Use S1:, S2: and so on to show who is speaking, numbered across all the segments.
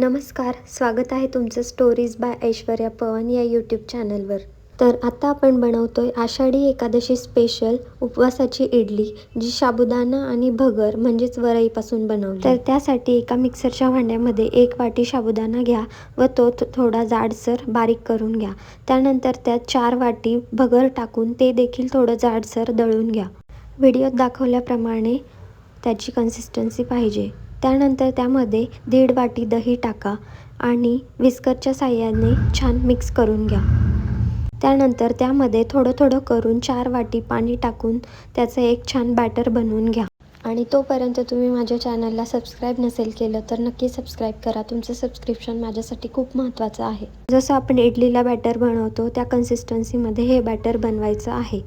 S1: नमस्कार, स्वागत आहे तुमचं स्टोरीज बाय ऐश्वर्या पवन या यूट्यूब चॅनलवर. तर आता आपण बनवतोय आषाढी एकादशी स्पेशल उपवासाची इडली, जी साबुदाणा आणि भगर म्हणजेच वरईपासून बनवली. तर त्यासाठी एका मिक्सरच्या भांड्यामध्ये 1 वाटी साबुदाणा घ्या व तो थोडा जाडसर बारीक करून घ्या. त्यानंतर त्यात 4 वाटी भगर टाकून ते देखील थोडं जाडसर दळून घ्या. व्हिडिओत दाखवल्याप्रमाणे त्याची कन्सिस्टन्सी पाहिजे. त्यानंतर त्यामध्ये 1.5 वाटी दही टाका आणि विस्करच्या साहाय्याने छान मिक्स करून घ्या. त्यानंतर त्यामध्ये थोडं थोडं करून 4 वाटी पाणी टाकून त्याचं एक छान बॅटर बनवून घ्या. आणि तोपर्यंत तुम्ही माझ्या चॅनलला सबस्क्राईब नसेल केलं तर नक्की सबस्क्राईब करा. तुमचं सबस्क्रिप्शन माझ्यासाठी खूप महत्त्वाचं आहे. जसं आपण इडलीला बॅटर बनवतो त्या कन्सिस्टन्सीमध्ये हे बॅटर बनवायचं आहे.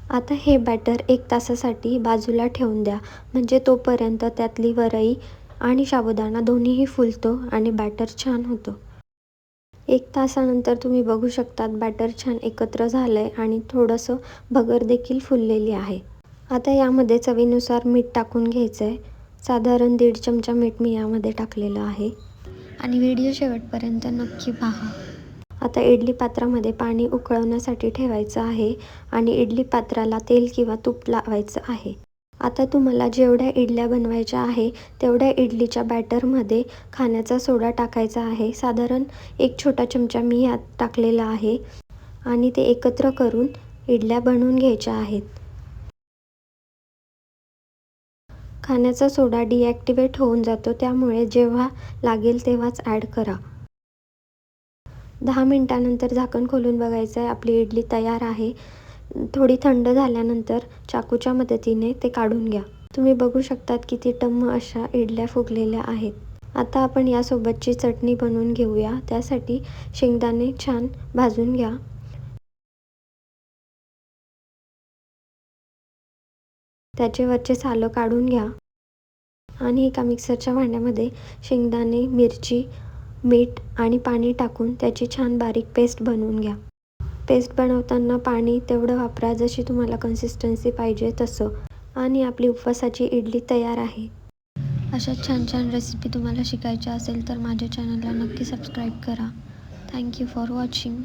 S1: आता हे बॅटर 1 तासासाठी बाजूला ठेवून द्या, म्हणजे तोपर्यंत त्यातली वरई आणि साबुदाणा दोन्हीही फुलतो आणि बॅटर छान होतं. 1 तासानंतर तुम्ही बघू शकतात बॅटर छान एकत्र झालंय आणि थोडंसं भगर देखील फुललेली आहे. आता यामध्ये चवीनुसार मीठ टाकून घ्यायचं आहे. साधारण 1.5 चमचा मीठ मी यामध्ये टाकलेलं आहे आणि व्हिडिओ शेवटपर्यंत नक्की पहा. आता इडली पात्रामध्ये पाणी उकळवण्यासाठी ठेवायचं आहे आणि इडली पात्राला तेल किंवा तूप लावायचं आहे. आता तुम्हाला जेवढ्या इडल्या बनवायच्या आहे तेवढ्या इडलीच्या बॅटरमध्ये खाण्याचा सोडा टाकायचा आहे. साधारण 1 छोटा चमचा मी यात टाकलेला आहे आणि ते एकत्र करून इडल्या बनवून घ्यायच्या आहेत. खाण्याचा सोडा डिॲक्टिवेट होऊन जातो, त्यामुळे जेव्हा लागेल तेव्हाच ॲड करा. 10 मिनिटानंतर झाकण खोलून बघायचं आहे. आपली इडली तयार आहे. थोडी थंड झाल्यानंतर चाकूच्या मदतीने ते काढून घ्या. तुम्ही बघू शकतात किती टम्म अशा इडल्या फुगलेल्या आहेत. आता आपण यासोबतची चटणी बनवून घेऊया. त्यासाठी शेंगदाणे छान भाजून घ्या. त्याचे वरचे सालं काढून घ्या आणि एका मिक्सरच्या भांड्यामध्ये शेंगदाणे, मिरची, मीठ आणि पाणी टाकून त्याची छान बारीक पेस्ट बनवून घ्या. पेस्ट बनवताना पाणी तेवढं वापरा जशी तुम्हाला कन्सिस्टन्सी पाहिजे तसं. आणि आपली उपवासाची इडली तयार आहे. अशा छान छान रेसिपी तुम्हाला शिकायच्या असेल तर माझ्या चॅनलला नक्की सबस्क्राईब करा. Thank you for watching.